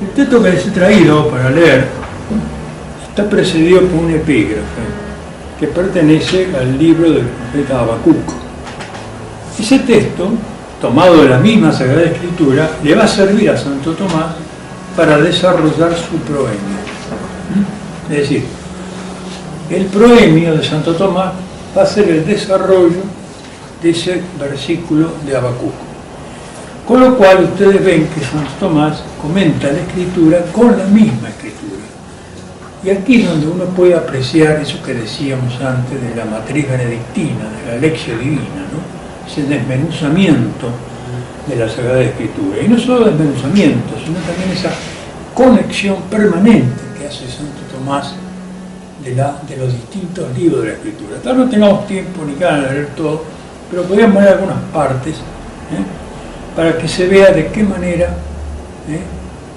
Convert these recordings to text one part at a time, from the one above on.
El texto que les he traído para leer está precedido por un epígrafe que pertenece al libro del profeta Habacuc. Ese texto, tomado de la misma Sagrada Escritura, le va a servir a Santo Tomás para desarrollar su proemio. Es decir, el proemio de Santo Tomás va a ser el desarrollo de ese versículo de Habacuc. Con lo cual ustedes ven que Santo Tomás comenta la Escritura con la misma Escritura. Y aquí es donde uno puede apreciar eso que decíamos antes de la matriz benedictina, de la lección divina, ¿no? Ese desmenuzamiento de la Sagrada Escritura. Y no solo desmenuzamiento, sino también esa conexión permanente que hace Santo Tomás de los distintos libros de la Escritura. Tal vez no tengamos tiempo ni ganas de leer todo, pero podríamos leer algunas partes, para que se vea de qué manera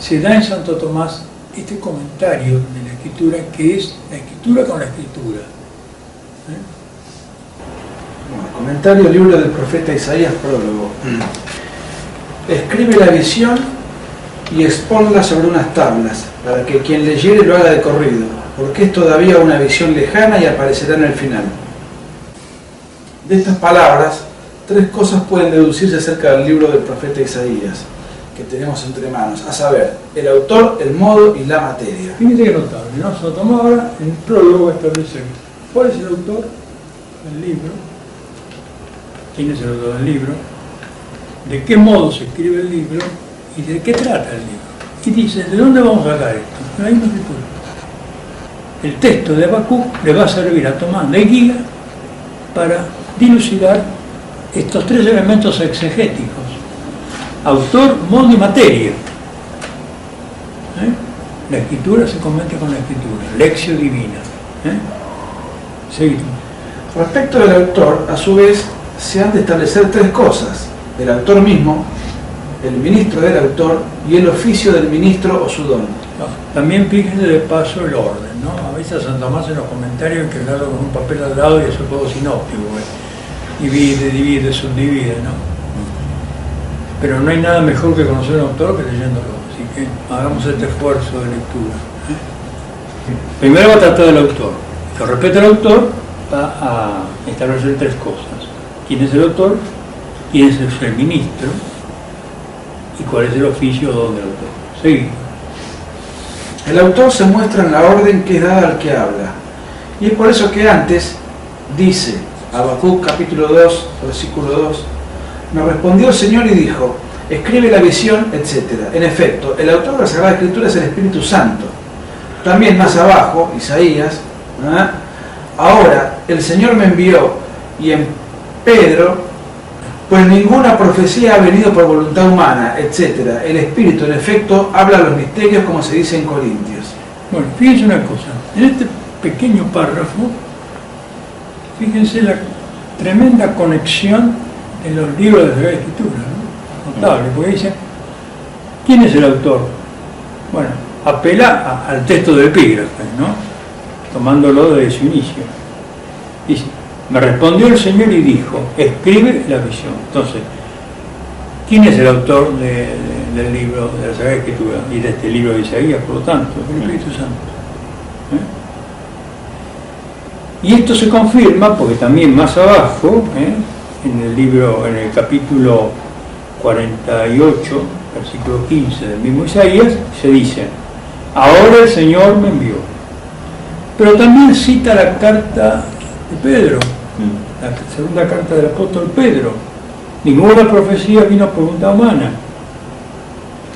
se da en Santo Tomás este comentario de la Escritura, que es la Escritura con la Escritura. Bueno, comentario del libro del profeta Isaías, prólogo. Escribe la visión y exponla sobre unas tablas, para que quien leyere lo haga de corrido, porque es todavía una visión lejana y aparecerá en el final. De estas palabras, 3 cosas pueden deducirse acerca del libro del profeta Isaías, que tenemos entre manos, a saber, el autor, el modo y la materia. Fíjense que notable, ¿no? Santo Tomás ahora en el prólogo establece cuál es el autor del libro, quién es el autor del libro, de qué modo se escribe el libro y de qué trata el libro. Y dice, ¿de dónde vamos a sacar esto? De la misma Escritura. El texto de Habacuc le va a servir a Tomás de guía para dilucidar estos 3 elementos exegéticos: autor, modo y materia. La Escritura se comenta con la Escritura, lección divina. Seguimos. Respecto del autor, a su vez, se han de establecer 3 cosas: el autor mismo, el ministro del autor y el oficio del ministro o su don. También fíjense de paso el orden, ¿no? A veces Santo Tomás en los comentarios hay que leerlo con un papel al lado y eso es todo sinóptico, divide, subdivide, ¿no? Pero no hay nada mejor que conocer al autor que leyéndolo, así que hagamos este esfuerzo de lectura. Primero va a tratar del autor. Con respecto al autor, va a establecer 3 cosas: quién es el autor, quién es el ministro y cuál es el oficio o don del autor. Seguimos. El autor se muestra en la orden que es dada al que habla, y es por eso que antes dice, Habacuc capítulo 2, versículo 2, me respondió el Señor y dijo, escribe la visión, etc. En efecto, el autor de la Sagrada Escritura es el Espíritu Santo. También más abajo, Isaías, ahora el Señor me envió, y en Pedro, pues ninguna profecía ha venido por voluntad humana, etc. El Espíritu, en efecto, habla los misterios, como se dice en Corintios. Bueno, fíjense una cosa, en este pequeño párrafo, fíjense la tremenda conexión en los libros de la Sagrada Escritura, ¿no? Notable, porque dice, ¿quién es el autor? Bueno, apela al texto del epígrafe, ¿no? Tomándolo desde su inicio. Dice, me respondió el Señor y dijo, escribe la visión. Entonces, ¿quién es el autor del libro de la Sagrada Escritura y de este libro de Isaías, por lo tanto? El Espíritu Santo. Y esto se confirma porque también más abajo, en el capítulo 48, versículo 15 del mismo Isaías, se dice, ahora el Señor me envió. Pero también cita la carta de Pedro, la segunda carta del apóstol Pedro. Ninguna profecía vino por voluntad humana.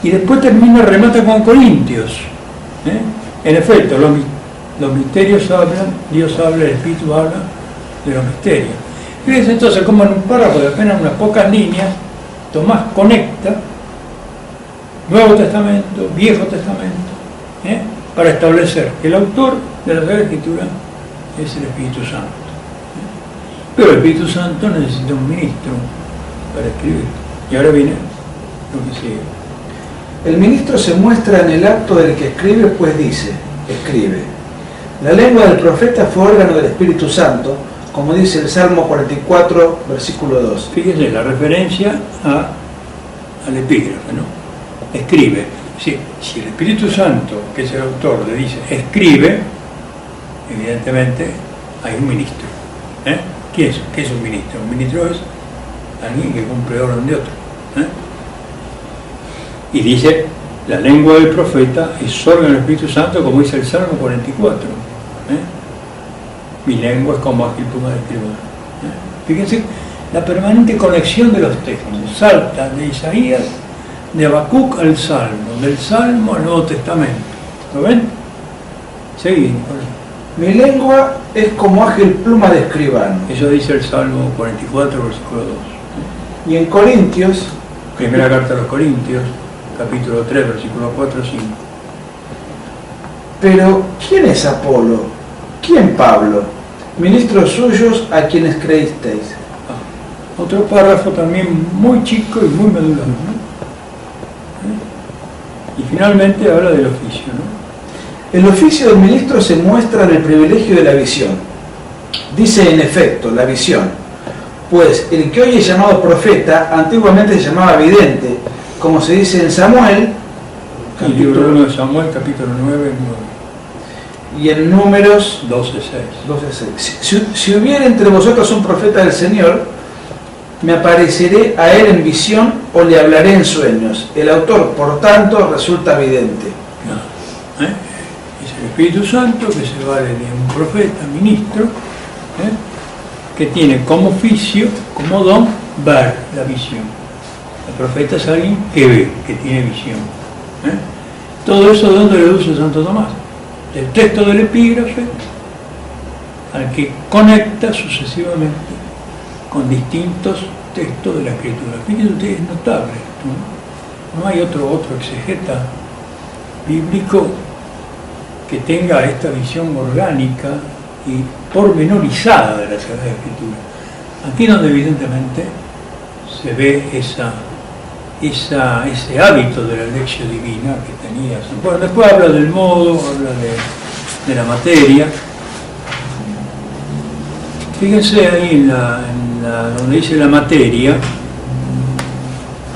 Y después remata con Corintios. En efecto, los misterios hablan, Dios habla, el Espíritu habla de los misterios. Fíjense entonces como en un párrafo de apenas unas pocas líneas, Tomás conecta Nuevo Testamento, Viejo Testamento, para establecer que el autor de la Sagrada Escritura es el Espíritu Santo. Pero el Espíritu Santo necesita un ministro para escribir. Y ahora viene lo que sigue. El ministro se muestra en el acto del que escribe, pues dice, escribe. La lengua del profeta fue órgano del Espíritu Santo, como dice el Salmo 44, versículo 2. Fíjense la referencia al epígrafe, ¿no? Escribe. Sí, si el Espíritu Santo, que es el autor, le dice escribe, evidentemente hay un ministro. ¿Qué es un ministro? Un ministro es alguien que cumple orden de otro. Y dice, la lengua del profeta es órgano del Espíritu Santo, como dice el Salmo 44. Mi lengua es como ágil pluma de escribano. Fíjense la permanente conexión de los textos. Salta de Isaías, de Habacuc al Salmo, del Salmo al Nuevo Testamento. ¿Lo ven? Seguimos. Mi lengua es como ágil pluma de escribano. Eso dice el Salmo 44, versículo 2. Y en Corintios, Primera carta a los Corintios, capítulo 3, versículo 4 y 5. pero ¿quién es Apolo? ¿Quién Pablo? Ministros suyos a quienes creísteis. Otro párrafo también muy chico y muy medular, ¿no? Y finalmente habla del oficio, ¿no? El oficio del ministro se muestra en el privilegio de la visión. Dice en efecto, la visión. Pues el que hoy es llamado profeta, antiguamente se llamaba vidente, como se dice en Samuel, El libro 1 de Samuel, capítulo 9, 9. Y en Números 12:6. Si hubiera entre vosotros un profeta del Señor, me apareceré a él en visión o le hablaré en sueños. El autor, por tanto, resulta vidente. Es el Espíritu Santo que se vale de un profeta, ministro, que tiene como oficio, como don, ver la visión. El profeta es alguien que ve, que tiene visión. Todo eso, ¿de dónde lo deduce Santo Tomás? Del texto del epígrafe, al que conecta sucesivamente con distintos textos de la Escritura. Fíjense ustedes, es notable esto, ¿no? No hay otro exegeta bíblico que tenga esta visión orgánica y pormenorizada de la Sagrada Escritura. Aquí donde evidentemente se ve ese hábito de la lección divina que tenía. Bueno, después habla del modo, habla de la materia. Fíjense ahí donde dice la materia,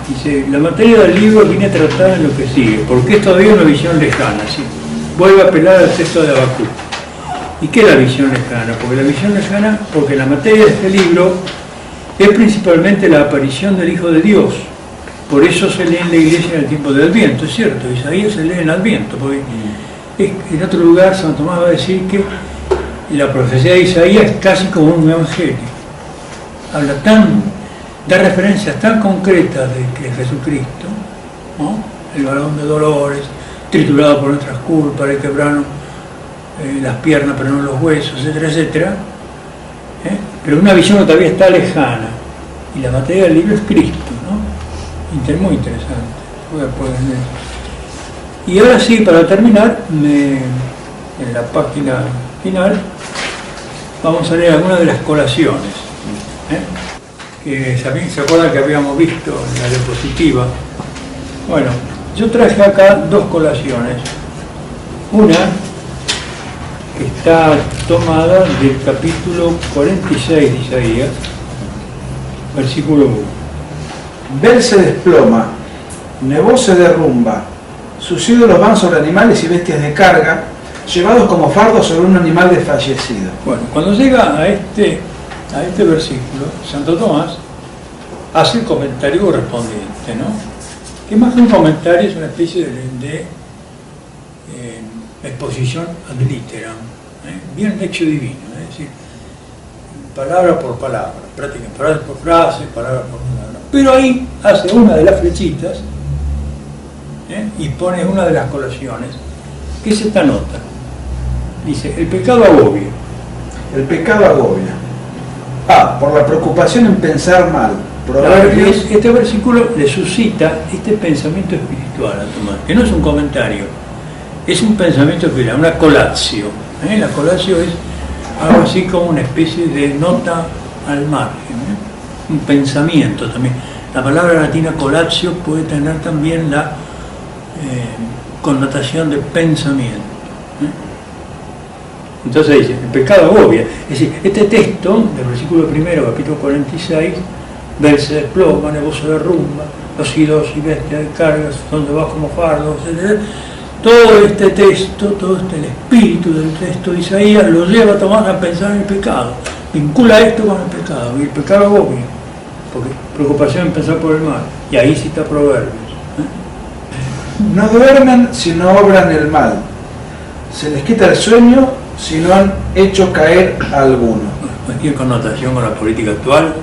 dice, la materia del libro viene tratada en lo que sigue, porque es todavía una visión lejana, ¿sí? Vuelve a apelar al texto de Habacuc. ¿Y qué es la visión lejana? Porque la materia de este libro es principalmente la aparición del Hijo de Dios. Por eso se lee en la iglesia en el tiempo del Adviento, es cierto, Isaías se lee en el Adviento, porque en otro lugar San Tomás va a decir que la profecía de Isaías es casi como un evangelio. Da referencias tan concretas de que es Jesucristo, ¿no? El varón de dolores, triturado por nuestras culpas, le quebraron las piernas pero no los huesos, etcétera, etcétera. Pero una visión que todavía está lejana. Y la materia del libro es Cristo, ¿no? Muy interesante. Y ahora sí, para terminar, en la página final, vamos a leer algunas de las colaciones. Que se acuerdan que habíamos visto en la diapositiva. Bueno, yo traje acá dos colaciones. Una que está tomada del capítulo 46 de Isaías, versículo 1. Bel se desploma, Nebo se derrumba, sus ídolos van sobre animales y bestias de carga, llevados como fardos sobre un animal desfallecido. Bueno, cuando llega a este versículo, Santo Tomás hace el comentario correspondiente, ¿no? Que más que un comentario es una especie de exposición ad literam, bien hecho divino, es decir, palabra por palabra, prácticamente frase por frase, palabra por palabra. Pero ahí hace una de las flechitas y pone una de las colaciones, que es esta nota. Dice, el pecado agobia. El pecado agobia. Por la preocupación en pensar mal. Proverbios. Este versículo le suscita este pensamiento espiritual a Tomás, que no es un comentario, es un pensamiento espiritual, una colatio. La colatio es algo así como una especie de nota al margen, un pensamiento también. La palabra latina colatio puede tener también la connotación de pensamiento. Entonces dice, el pecado agobia. Es decir, este texto del versículo 1, capítulo 46, Bel se desploma, Nebo se derrumba, los idos y bestias de cargas, donde vas como fardos, etc. Todo este texto, todo el espíritu del texto de Isaías lo lleva a Tomás a pensar en el pecado. Vincula esto con el pecado, y el pecado es obvio, porque preocupación en pensar por el mal, y ahí sí está Proverbios. No duermen si no obran el mal, se les quita el sueño si no han hecho caer a alguno. Cualquier connotación con la política actual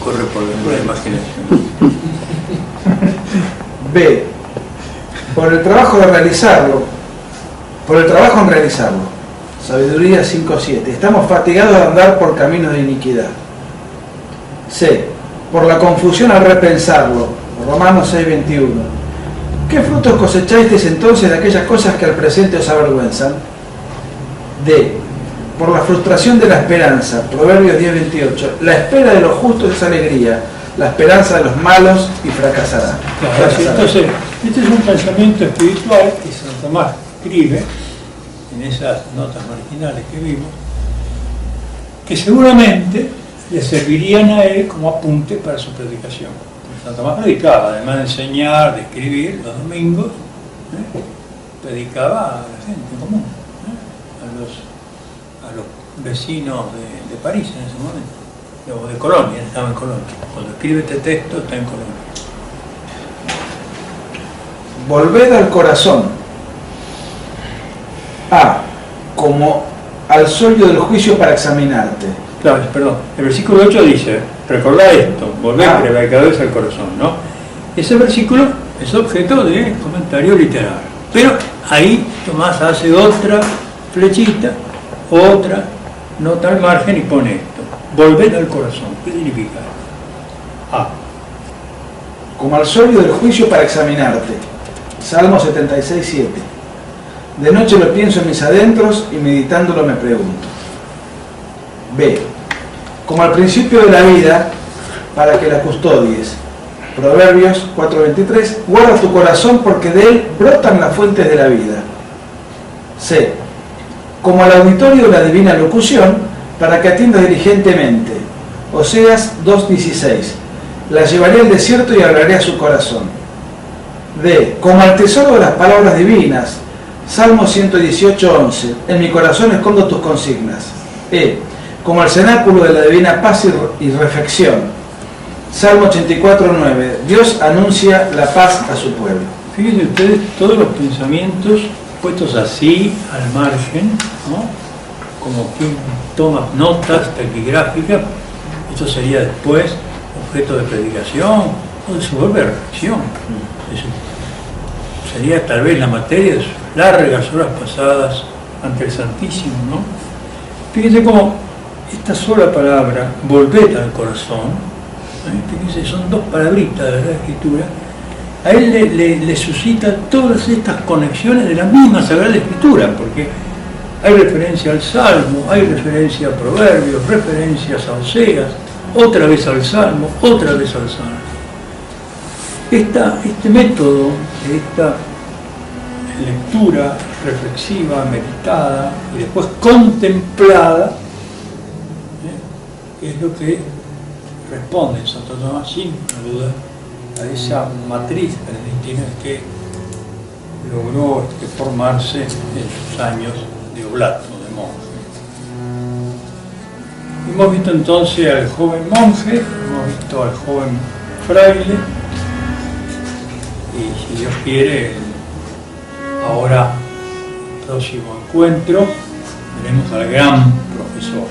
corre por la imaginación. B. Por el trabajo en realizarlo. Sabiduría 5.7. Estamos fatigados de andar por caminos de iniquidad. C. Por la confusión al repensarlo. Romanos 6.21. ¿Qué frutos cosechasteis entonces de aquellas cosas que al presente os avergüenzan? D. Por la frustración de la esperanza. Proverbios 10.28. La espera de los justos es alegría. La esperanza de los malos y fracasará. Claro, entonces, este es un pensamiento espiritual que Santo Tomás escribe en esas notas marginales que vimos, que seguramente le servirían a él como apunte para su predicación. Santo Tomás predicaba, además de enseñar, de escribir los domingos, predicaba a la gente común, a los vecinos de París en ese momento, o de Colonia, estaba en Colonia. Cuando escribe este texto está en Colonia. Volved al corazón. A. Como al sollo del juicio para examinarte. Claro, perdón. El versículo 8 dice, recordá esto, volver predicadores al corazón, ¿no? Ese versículo es objeto de comentario literario. Pero ahí Tomás hace otra flechita, otra nota al margen y pone esto. Volver al corazón. ¿Qué significa? A. Como al solio del juicio para examinarte. Salmo 76.7. De noche lo pienso en mis adentros y meditándolo me pregunto. B. Como al principio de la vida, para que la custodies. Proverbios 4.23. Guarda tu corazón porque de él brotan las fuentes de la vida. C. Como al auditorio de la divina locución, para que atiendas diligentemente. Oseas 2.16. La llevaré al desierto y hablaré a su corazón. D. Como al tesoro de las palabras divinas. Salmo 118.11. En mi corazón escondo tus consignas. E. Como al cenáculo de la divina paz y reflexión. Salmo 84.9. Dios anuncia la paz a su pueblo. Fíjense ustedes todos los pensamientos puestos así, al margen, ¿no? Como quien toma notas taquigráficas. Esto sería después objeto de predicación o de su propia reflexión. Sería tal vez la materia de sus largas horas pasadas ante el Santísimo, ¿no? Fíjense cómo esta sola palabra, volver al corazón, fíjense, son dos palabritas de la Escritura, a él le suscita todas estas conexiones de la misma Sagrada Escritura, porque hay referencia al Salmo, hay referencia a Proverbios, referencias a Oseas, otra vez al Salmo, otra vez al Salmo. Este método, esta lectura reflexiva, meditada y después contemplada, es lo que responde en Santo Tomás, sin duda, a esa matriz benedictina que logró formarse en sus años de oblato, de monje. Hemos visto entonces al joven monje, hemos visto al joven fraile, y si Dios quiere, ahora, próximo encuentro, veremos al gran profesor.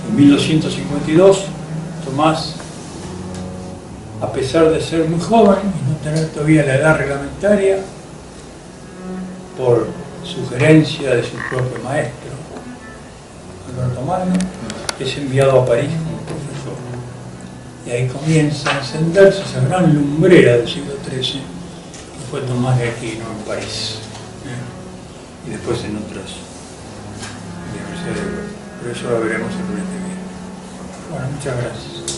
En 1252, Tomás, a pesar de ser muy joven y no tener todavía la edad reglamentaria, por sugerencia de su propio maestro, Alberto Magno, es enviado a París como profesor. Y ahí comienza a encenderse esa gran lumbrera del siglo XIII, que fue Tomás de Aquino en París, y después en otras universidades de Europa. Pero eso lo veremos en el siguiente video. Bueno, muchas gracias.